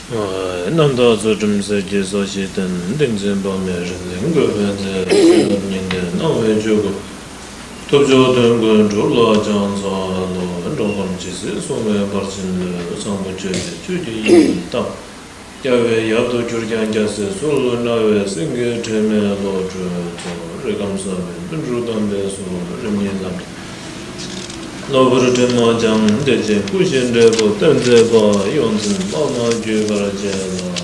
남도 좀 제소시든 등진 보면 링거는 있는 너무 주고 도저든 건 졸라 장사로 정범지스 소매 버진 상부제 주디 있다 야외 야도 줄장자스 솔로나외 생겨 되면로 저 레감사면 분주단배서 rem인남 노브르트모장 대제 구신대고 던제고 용진 마마주가라제로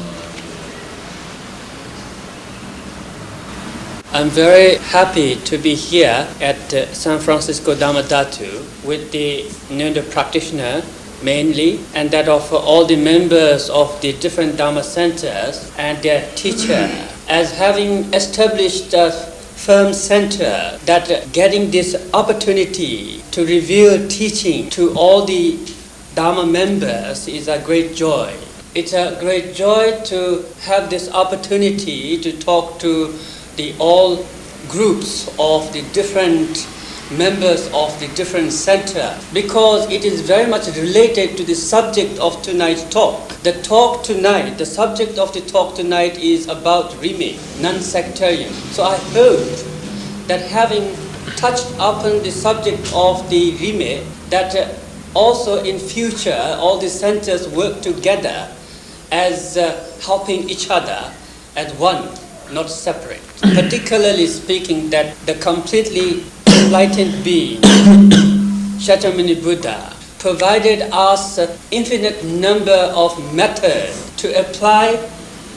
I'm very happy to be here at San Francisco Dhamma Dhatu with the Nyunda practitioner mainly, and that of all the members of the different Dhamma centers and their teacher, as having established a firm center that getting this opportunity to reveal teaching to all the Dhamma members is a great joy. It's a great joy to have this opportunity to talk to the all groups of the different members of the different center, because it is very much related to the subject of tonight's talk. The talk tonight, the subject of the talk tonight is about Rime, non-sectarian. So I hope that having touched upon the subject of the Rime, that also in future all the centers work together as helping each other as one, not separate. Particularly speaking, that the completely enlightened being, Shakyamuni Buddha, provided us infinite number of methods to apply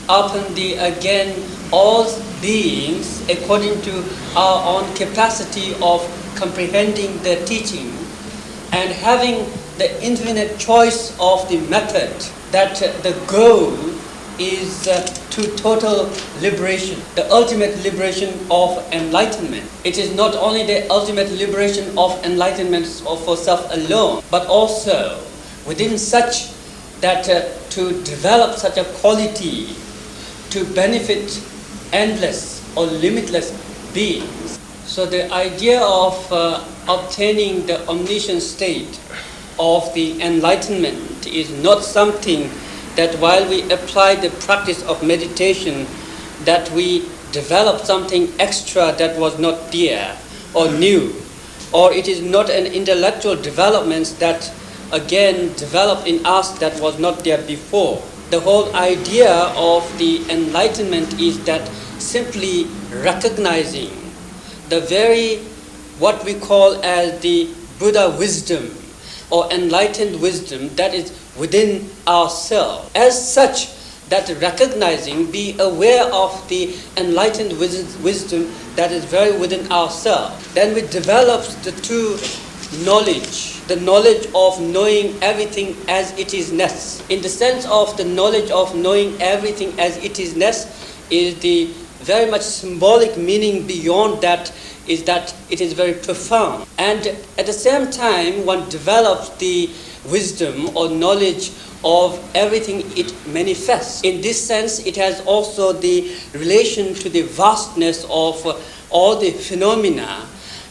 upon the again all beings according to our own capacity of comprehending the teaching, and having the infinite choice of the method, that the goal is to total liberation, the ultimate liberation of enlightenment. It is not only the ultimate liberation of enlightenment for self alone, but also within such that to develop such a quality to benefit endless or limitless beings. So the idea of obtaining the omniscient state of the enlightenment is not something that while we apply the practice of meditation, that we develop something extra that was not there or new, or it is not an intellectual development that again developed in us that was not there before. The whole idea of the enlightenment is that simply recognizing the very what we call as the Buddha wisdom or enlightened wisdom that is within ourselves. As such, that recognizing, be aware of the enlightened wisdom that is very within ourselves. Then we develop the two knowledge, the knowledge of knowing everything as it is ness. In the sense of the knowledge of knowing everything as it is ness is the very much symbolic meaning beyond that is that it is very profound. And at the same time, one develops the wisdom or knowledge of everything it manifests. In this sense, it has also the relation to the vastness of all the phenomena.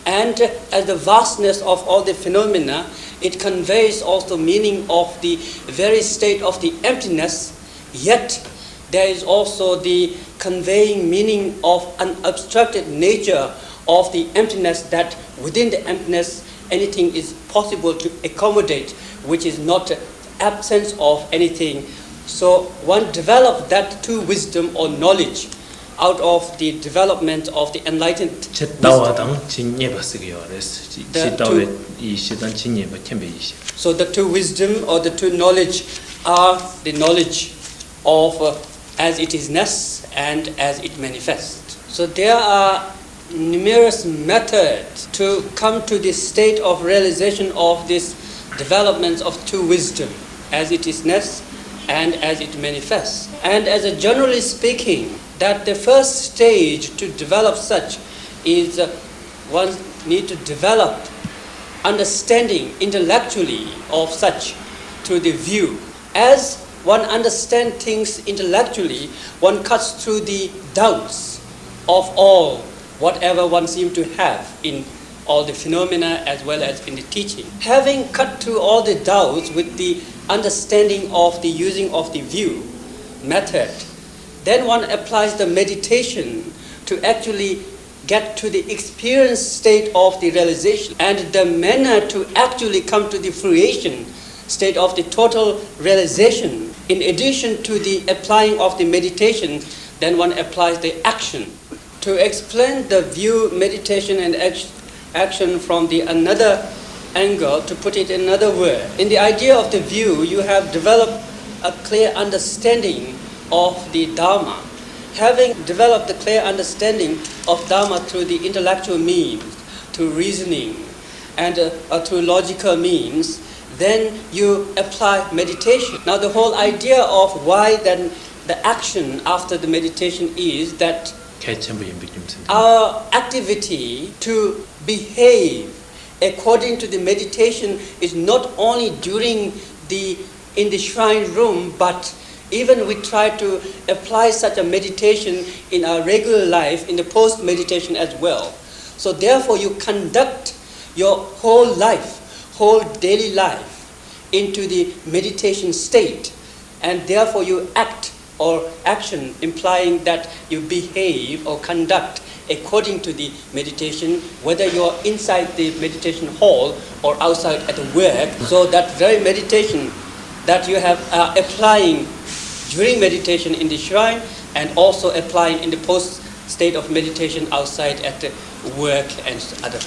And as the vastness of all the phenomena, it conveys also meaning of the very state of the emptiness, yet there is also the conveying meaning of an abstracted nature of the emptiness, that within the emptiness anything is possible to accommodate, which is not absence of anything. So one develops that true wisdom or knowledge out of the development of the enlightened wisdom. So the two wisdom or the two knowledge are the knowledge of as it is ness and as it manifests. So there are numerous methods to come to this state of realization of this development of true wisdom, as it is ness and as it manifests. And as a generally speaking, that the first stage to develop such is one need to develop understanding intellectually of such through the view. As one understands things intellectually, one cuts through the doubts of all whatever one seems to have in all the phenomena as well as in the teaching. Having cut through all the doubts with the understanding of the using of the view, method, then one applies the meditation to actually get to the experience state of the realization, and the manner to actually come to the fruition state of the total realization. In addition to the applying of the meditation, then one applies the action. To explain the view, meditation and action from the another angle, to put it in another word, in the idea of the view, you have developed a clear understanding of the Dharma. Having developed the clear understanding of Dharma through the intellectual means, through reasoning, and through logical means, then you apply meditation. Now the whole idea of why then the action after the meditation is that our activity to behave according to the meditation is not only in the shrine room, but even we try to apply such a meditation in our regular life, in the post-meditation as well. So therefore you conduct your whole life, whole daily life into the meditation state, and therefore you act or action implying that you behave or conduct according to the meditation, whether you're inside the meditation hall or outside at work. So that very meditation that you have applying during meditation in the shrine and also applying in the post state of meditation outside at the work and other.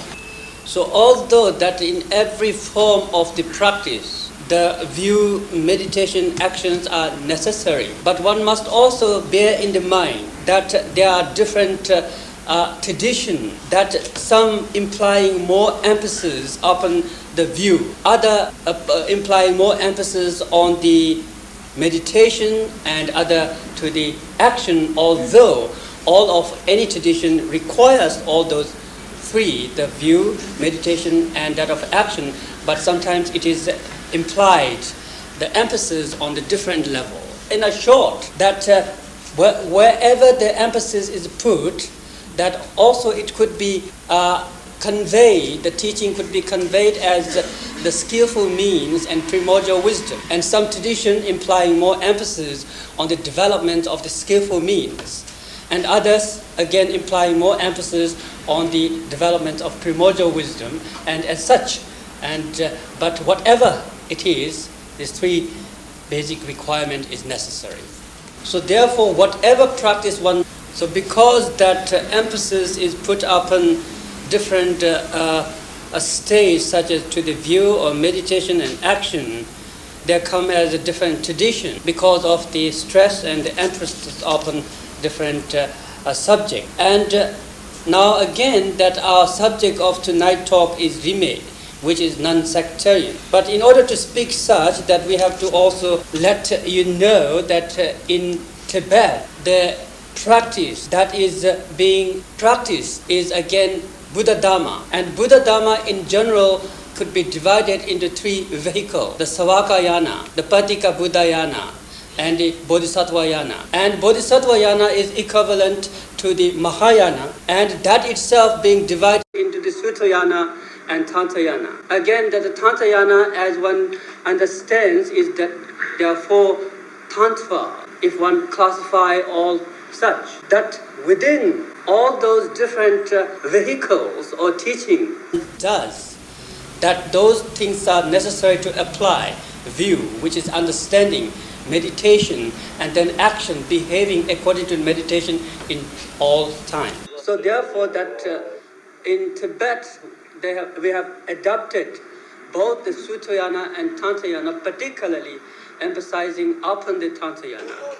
So although that in every form of the practice, the view, meditation, actions are necessary, but one must also bear in the mind that there are different traditions, that some implying more emphasis upon the view, other implying more emphasis on the meditation and other to the action, although all of any tradition requires all those three, the view, meditation and that of action, but sometimes it is implied the emphasis on the different level. In a short, that wherever the emphasis is put, that also it could be conveyed, the teaching could be conveyed as the skillful means and primordial wisdom, and some tradition implying more emphasis on the development of the skillful means, and others again implying more emphasis on the development of primordial wisdom, and as such, but whatever it is, these three basic requirement is necessary. So therefore, whatever practice one, so because that emphasis is put upon different stage, such as to the view or meditation and action, there come as a different tradition because of the stress and the emphasis upon different subject. And now again, that our subject of tonight's talk is Rime, which is non-sectarian. But in order to speak such, that we have to also let you know that in Tibet, the practice that is being practiced is again Buddha Dharma. And Buddha Dharma in general could be divided into three vehicles: the Savakayana, the Patika Buddhayana, and the Bodhisattvayana. And Bodhisattvayana is equivalent to the Mahayana, and that itself being divided into the Sutayana and Tantrayana. Again, that the Tantrayana, as one understands, is that there are four Tantra, if one classify all such, that within all those different vehicles or teaching does, that those things are necessary to apply: view, which is understanding, meditation, and then action, behaving according to meditation in all time. So therefore that in Tibet, we have adopted both the Sutayana and Tantrayana, particularly emphasizing upon the Tantrayana.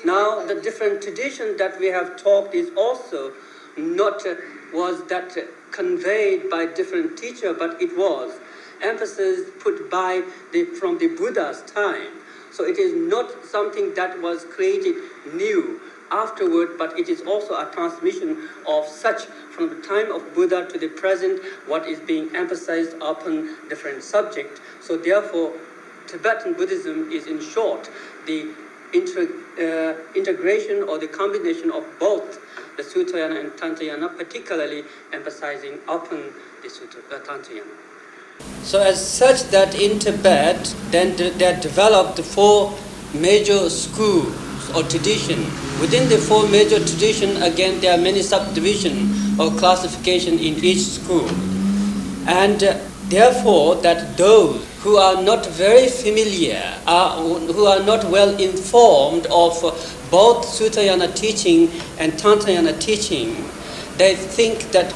Now, the different tradition that we have talked is also not was that conveyed by different teacher, but it was emphasis put by from the Buddha's time. So it is not something that was created new afterward, but it is also a transmission of such from the time of Buddha to the present, what is being emphasized upon different subject. So therefore, Tibetan Buddhism is in short the integration or the combination of both the Sutayana and Tantrayana, particularly emphasizing upon the Tantrayana. So as such that in Tibet, then there developed four major schools or tradition. Within the four major traditions, again, there are many subdivisions or classification in each school. And therefore, that those who are not very familiar, who are not well informed of both Sutayana teaching and Tantayana teaching, they think that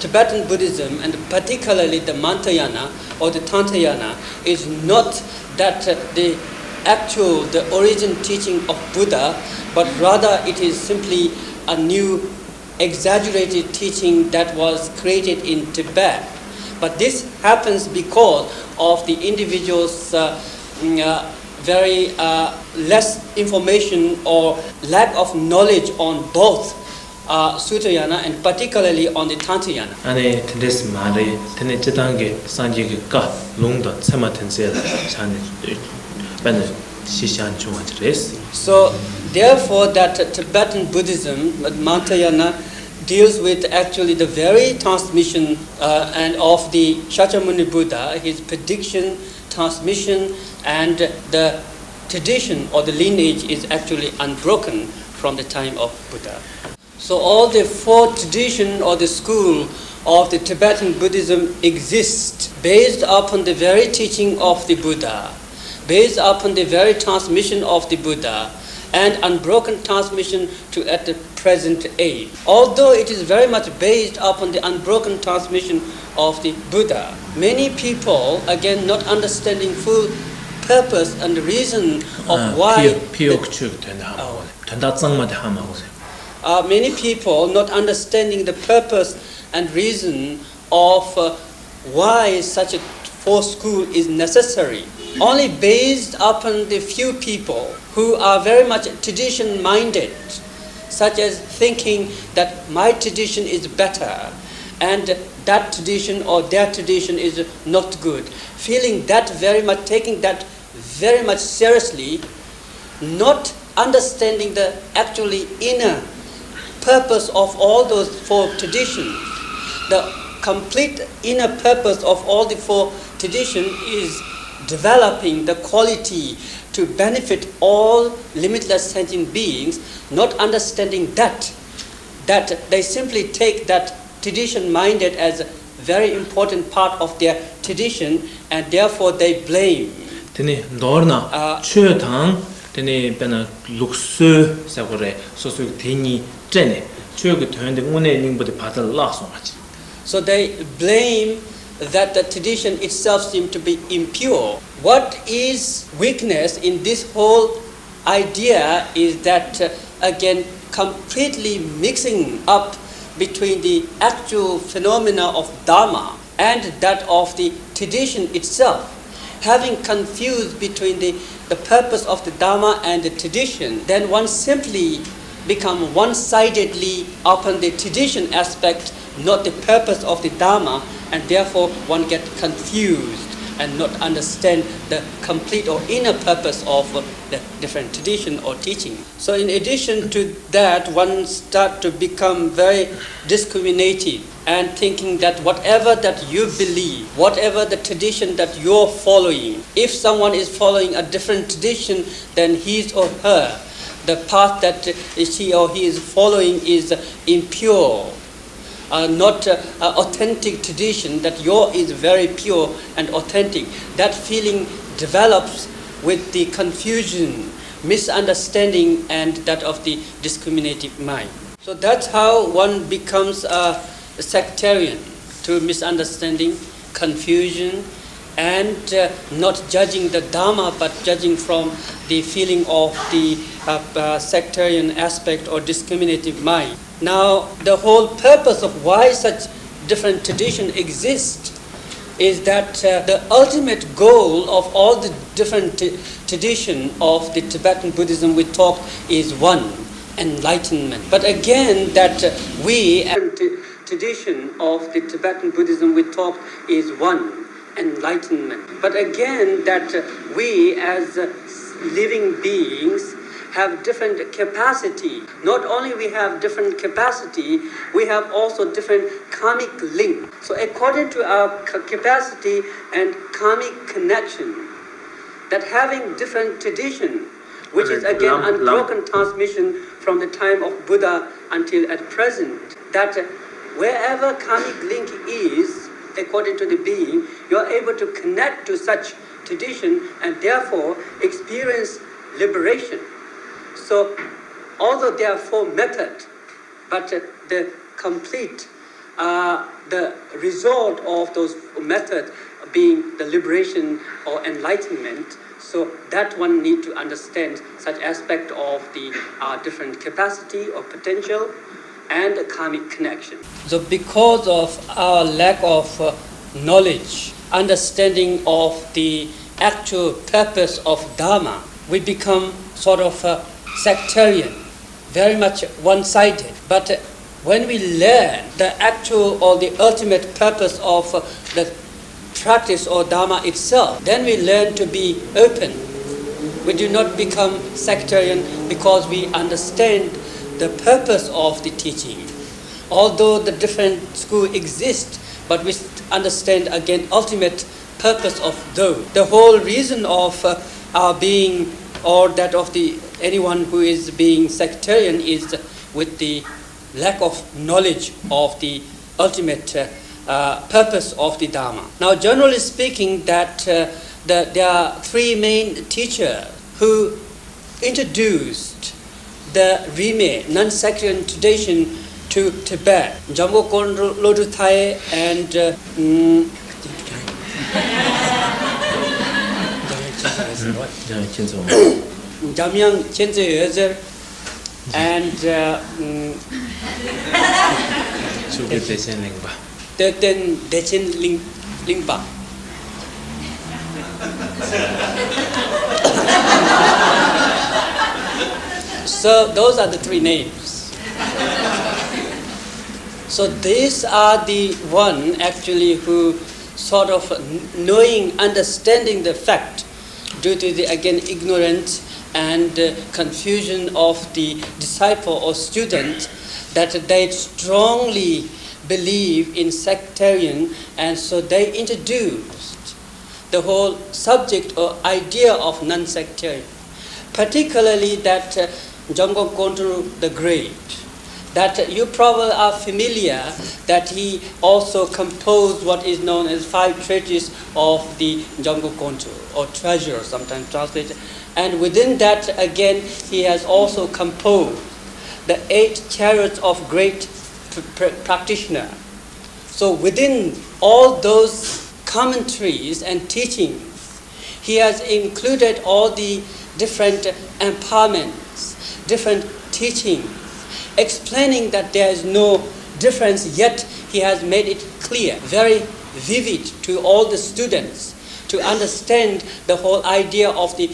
Tibetan Buddhism, and particularly the Mantrayana or the Tantayana, is not that the origin teaching of Buddha, but rather it is simply a new exaggerated teaching that was created in Tibet. But this happens because of the individual's very less information or lack of knowledge on both Sutayana and particularly on the Tantayana. 아니 텐데스 말에 텐데 제단계 산지가 롱도 세마텐세 산에 반에 시시한 중앙지레스. So therefore that Tibetan Buddhism, Mantrayana, deals with actually the very transmission and of the Shakyamuni Buddha, his prediction, transmission, and the tradition or the lineage is actually unbroken from the time of Buddha. So all the four traditions or the school of the Tibetan Buddhism exist based upon the very teaching of the Buddha, based upon the very transmission of the Buddha, and unbroken transmission to at the present age. Although it is very much based upon the unbroken transmission of the Buddha, many people, again, not understanding full purpose and reason of why many people not understanding the purpose and reason of why such a fourth school is necessary, only based upon the few people who are very much tradition-minded, such as thinking that my tradition is better and that tradition or their tradition is not good, feeling that very much, taking that very much seriously, not understanding the actually inner purpose of all those four traditions. The complete inner purpose of all the four traditions is developing the quality to benefit all limitless sentient beings, not understanding that they simply take that tradition-minded as a very important part of their tradition, and therefore they blame. Tene pena luxu sagore sosu teni trene chugu tönde une ningbode patal la so much. So they blame that the tradition itself seems to be impure. What is weakness in this whole idea is that again completely mixing up between the actual phenomena of Dharma and that of the tradition itself, having confused between the purpose of the Dharma and the tradition, then one simply become one-sidedly upon the tradition aspect, not the purpose of the Dharma, and therefore one get confused and not understand the complete or inner purpose of the different tradition or teaching. So in addition to that, one start to become very discriminative and thinking that whatever that you believe, whatever the tradition that you're following, if someone is following a different tradition than his or her, the path that she or he is following is impure, not authentic tradition, that your is very pure and authentic. That feeling develops with the confusion, misunderstanding, and that of the discriminative mind. So that's how one becomes a sectarian, through misunderstanding, confusion, and not judging the Dharma, but judging from the feeling of the sectarian aspect or discriminative mind. Now, the whole purpose of why such different traditions exist is that the ultimate goal of all the different traditions of the Tibetan Buddhism we talked is one, enlightenment. But again, that we, and tradition of the Tibetan Buddhism we talked is one, enlightenment. But again, that we as living beings have different capacity. Not only we have different capacity, we have also different karmic link. So according to our capacity and karmic connection, that having different tradition, which is again unbroken transmission from the time of Buddha until at present, that wherever karmic link is, according to the being, you are able to connect to such tradition and therefore experience liberation. So, although there are 4 methods, but the complete, the result of those methods being the liberation or enlightenment, so that one need to understand such aspect of the different capacity or potential and the karmic connection. So because of our lack of knowledge, understanding of the actual purpose of Dharma, we become sort of sectarian, very much one-sided. But when we learn the actual or the ultimate purpose of the practice or Dharma itself, then we learn to be open. We do not become sectarian because we understand the purpose of the teaching. Although the different schools exist, but we understand again ultimate purpose of those. The whole reason of our being, or that of the anyone who is being sectarian, is with the lack of knowledge of the ultimate purpose of the Dharma. Now, generally speaking, that there are 3 main teachers who introduced the Rime, non-sectarian tradition to Tibet. Jamgo Kondro Loduthae and Jamyang Chenze Yezer and Tibetan Buddhism Lingpa. So those are the 3 names. So these are the one actually who sort of knowing, understanding the fact due to the again ignorance and confusion of the disciple or student, that they strongly believe in sectarian, and so they introduced the whole subject or idea of non-sectarian, particularly that Jamgo Kondro the Great, that you probably are familiar that he also composed what is known as 5 treatises of the Jamgo Kondro, or treasure sometimes translated, and within that again he has also composed the 8 chariots of great practitioner. So within all those commentaries and teachings, he has included all the different empowerments, different teachings, explaining that there is no difference, yet he has made it clear, very vivid to all the students to understand the whole idea of the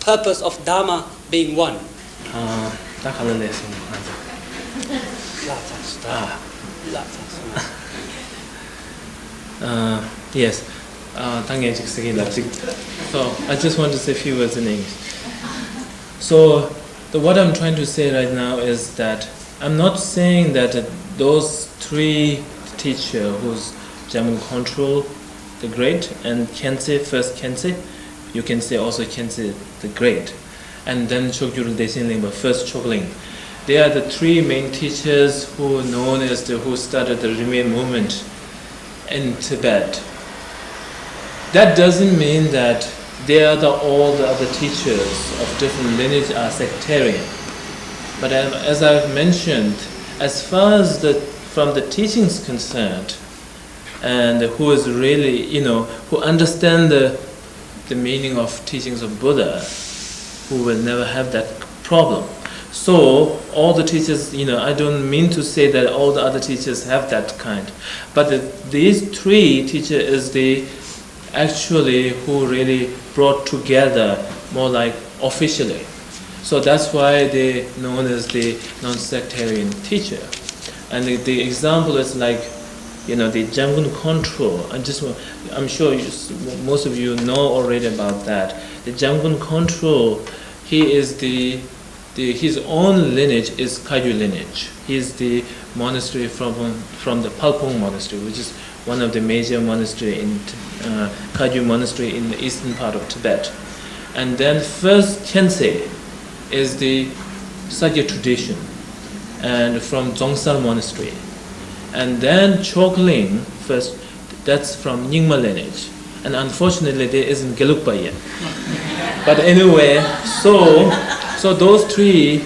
purpose of Dharma being one. Yes. So I just want to say a few words in English. So what I'm trying to say right now is that I'm not saying that those 3 teachers, who's Jamgon Kondro the Great and Khyentse, first Khyentse, you can say also Khyentse the Great, and then Chogyur Deshin Lingpa, first Chokling. They are the 3 main teachers who are known as who started the Rime movement in Tibet. That doesn't mean that all the other teachers of different lineage are sectarian. But as I've mentioned, as far as from the teachings concerned, and who is really, who understand the meaning of teachings of Buddha, who will never have that problem. So all the teachers, I don't mean to say that all the other teachers have that kind, but these 3 teachers is the actually who really brought together more like officially. So that's why they're known as the non-sectarian teacher. And the example is like, the Jamgon Kondro. I'm sure most of you know already about that. The Jamgon Kondro, he is his own lineage is Kagyu lineage. He is the monastery from the Palpong monastery, which is one of the major monastery in Kagyu monastery in the eastern part of Tibet. And then first Khyentse is the Sakya tradition, and from Dzongsar monastery. And then Chokling first, that's from Nyingma lineage. And unfortunately there isn't Gelugpa yet. But anyway, so those three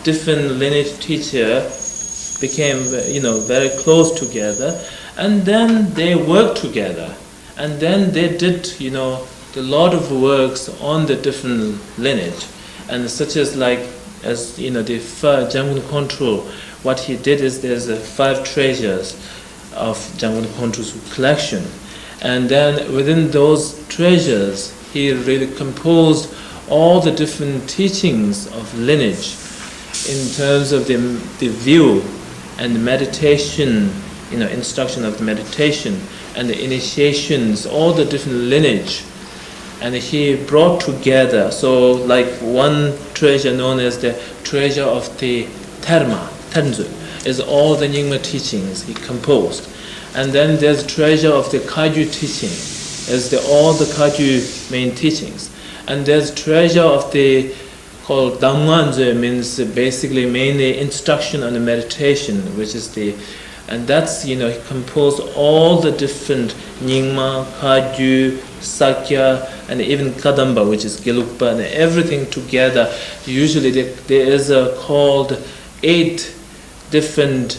different lineage teachers became, very close together, and then they worked together, and then they did, a lot of works on the different lineage, and such as the Jamgon Kongtrul. What he did is there's 5 treasures of Jamgon Kongtrul's collection, and then within those treasures he really composed all the different teachings of lineage in terms of the view and meditation, instruction of meditation and the initiations, all the different lineage, and he brought together. So like one treasure known as the treasure of the Tenzu is all the Nyingma teachings he composed. And then there's treasure of the Kagyu teaching, is all the Kagyu main teachings. And there's treasure of the called Damwanze, means basically mainly instruction on the meditation, which is and that's, he composed all the different Nyingma, Kagyu, Sakya, and even Kadamba, which is Gelugpa, and everything together. Usually there is called 8 different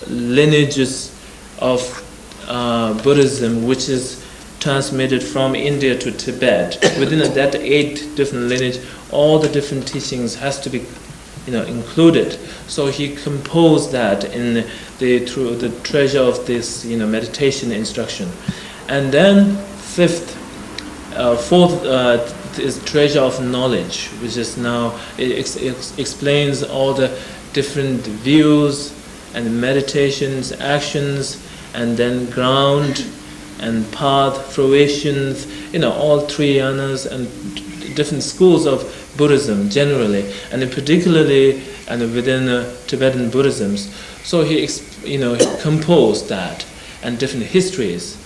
lineages of Buddhism, which is transmitted from India to Tibet. Within that 8 different lineage, all the different teachings has to be, included. So he composed that through the treasure of this, meditation instruction. And then fourth is treasure of knowledge, which is now it explains all the different views and meditations, actions, and then ground and path, fruitions, all 3 yanas and different schools of Buddhism generally, and particularly within Tibetan Buddhism. So he composed that and different histories.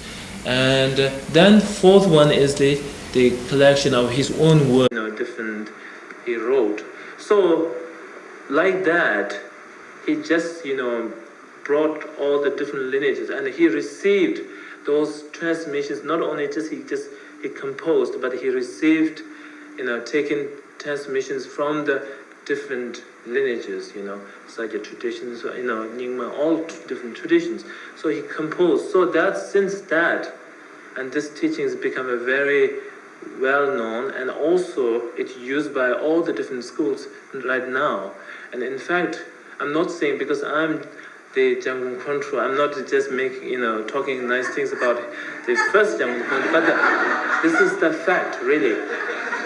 And then 4th one is the collection of his own work, different he wrote. So like that, he just brought all the different lineages, and he received those transmissions. Not only he composed, but he received, taking transmissions from the different lineages, Sakya traditions, Nyingma, all different traditions. So he composed. So since that, and this teaching has become a very well known, and also it's used by all the different schools right now. And in fact, I'm not saying because I'm the Jamgon Kongtrul, I'm not just making, talking nice things about the first Jamgon Kongtrul, but this is the fact, really,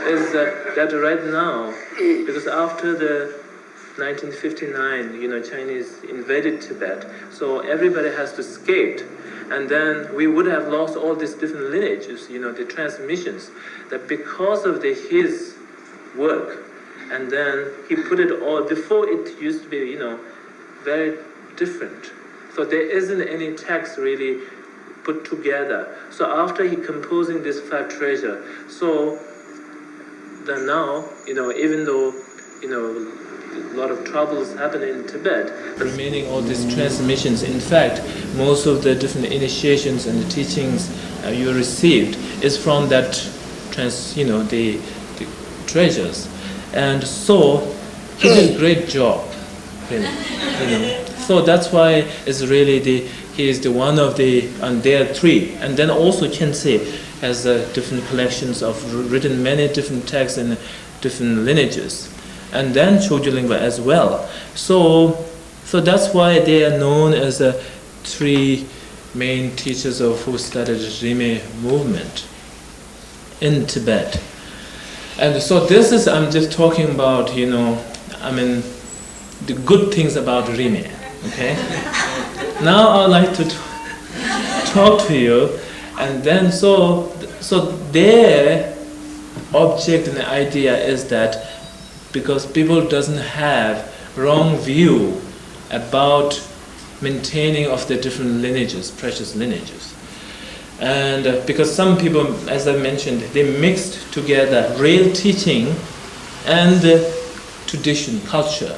is that right now, because after the 1959, Chinese invaded Tibet, so everybody has to escape, and then we would have lost all these different lineages, the transmissions, that because of his work, and then he put it all, before it used to be, very different. So there isn't any text really put together. So after he composing this 5 treasure, so then now, even though, a lot of troubles happen in Tibet, remaining all these transmissions, in fact, most of the different initiations and the teachings you received is from that the treasures. And so he did a great job, really, So that's why it's really he is the one of and there are 3. And then also Khyentse has different collections of written many different texts and different lineages. And then Chogyulingpa as well. So that's why they are known as the 3 main teachers who started the Rime movement in Tibet. And so this is, I'm just talking about, the good things about Rime, okay? Now I'd like to talk to you, and then so their object and the idea is that because people doesn't have wrong view about maintaining of the different lineages, precious lineages. And because some people, as I mentioned, they mixed together real teaching and tradition, culture.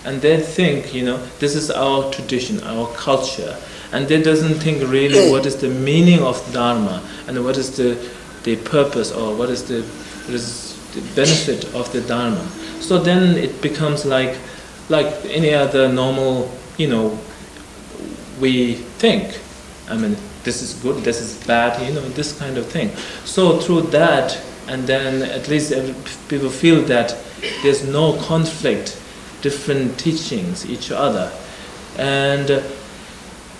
And they think, this is our tradition, our culture. And they doesn't think really what is the meaning of Dharma and what is the purpose or what is the benefit of the Dharma. So then it becomes like any other normal, we think. I mean, this is good, this is bad, this kind of thing. So through that, and then at least people feel that there's no conflict, different teachings, each other. And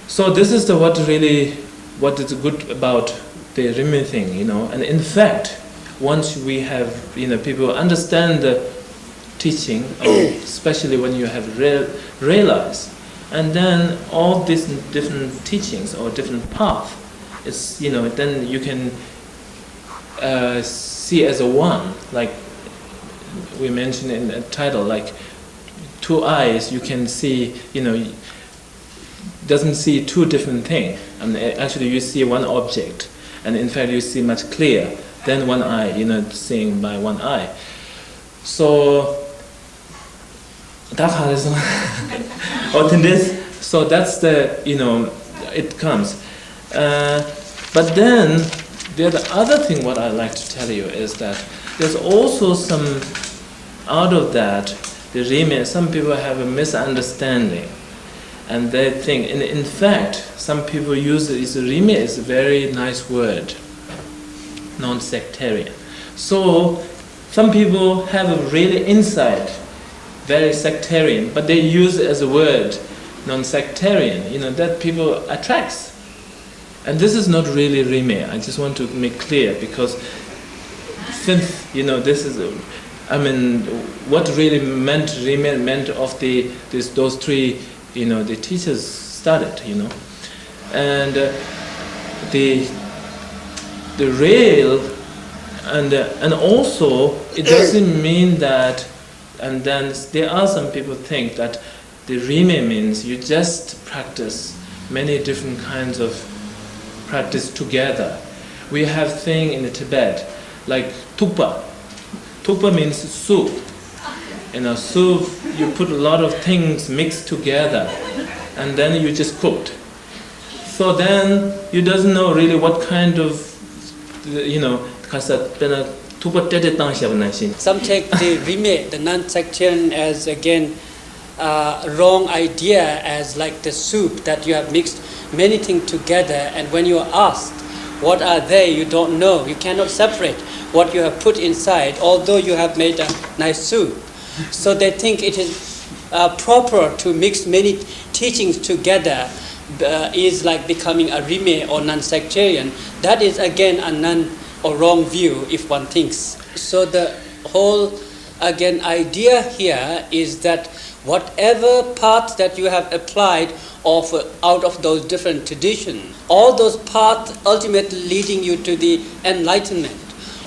so this is what is good about the Rime thing, And in fact, once we have, people understand the teaching, especially when you have realized, and then all these different teachings or different paths, it's, then you can see as a one, like we mentioned in the title, like two eyes, you can see, doesn't see two different things. I mean, actually you see one object, and in fact you see much clearer than one eye, seeing by one eye. So so that's the, it comes. But then the other thing what I like to tell you is that there's also some, out of that, the Rime, some people have a misunderstanding. And they think, in fact, some people use it, Rime is a very nice word, non-sectarian. So some people have a really insight, very sectarian, but they use it as a word, non-sectarian, that people attracts. And this is not really Rime. I just want to make clear, because since, this is, what really meant Rime meant of those three, the teachers started, and the real, and also it doesn't mean that, and then there are some people think that the Rime means you just practice many different kinds of practice together. We have thing in the Tibet like tupa. Tupa means soup. In a soup, you put a lot of things mixed together, and then you just cooked. So then you doesn't know really what kind of, Some take the Rime, the non-sectarian, as again wrong idea, as like the soup that you have mixed many things together, and when you are asked what are they, you don't know. You cannot separate what you have put inside, although you have made a nice soup. So they think it is proper to mix many teachings together, is like becoming a Rime or non-sectarian. That is again a wrong view if one thinks. So the whole idea here is that whatever path that you have applied out of those different traditions, all those paths ultimately leading you to the enlightenment,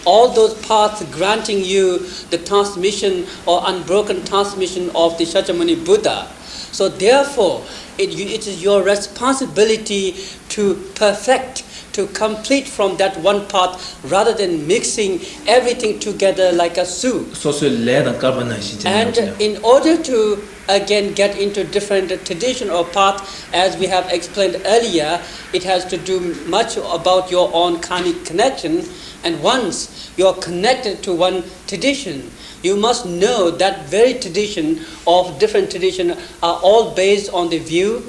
all those paths granting you the transmission or unbroken transmission of the Shakyamuni Buddha. So therefore, it is your responsibility to perfect, to complete from that one path, rather than mixing everything together like a soup. And in order to again get into different tradition or path, as we have explained earlier, it has to do much about your own karmic connection. And once you are connected to one tradition, you must know that very tradition of different tradition are all based on the view,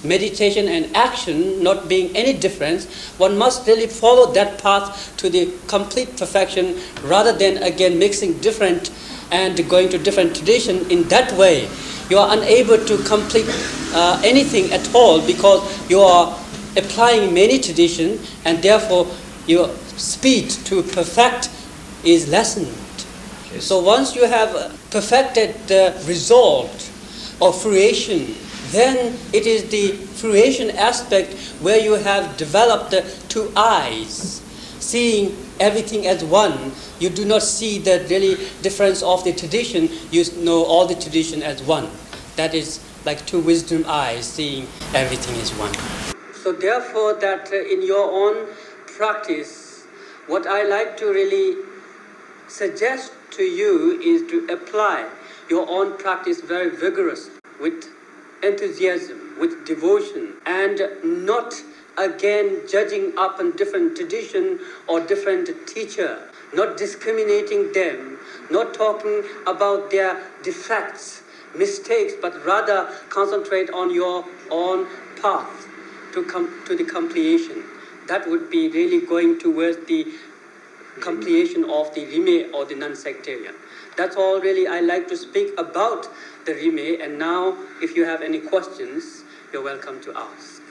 meditation and action not being any difference. One must really follow that path to the complete perfection, rather than again mixing different and going to different tradition. In that way, you are unable to complete anything at all, because you are applying many traditions, and therefore your speed to perfect is lessened. Yes. So once you have perfected the result of fruition, then it is the fruition aspect where you have developed the two eyes, seeing everything as one. You do not see the really difference of the tradition, you know all the tradition as one. That is like two wisdom eyes, seeing everything as one. So therefore that in your own practice, what I like to really suggest to you is to apply your own practice very vigorous, with enthusiasm, with devotion, and not again judging up on different tradition or different teacher, not discriminating them, not talking about their defects, mistakes, but rather concentrate on your own path to come to the completion. That would be really going towards the completion of the Rime or the non-sectarian. That's all really I like to speak about the Rime, and now if you have any questions, you're welcome to ask.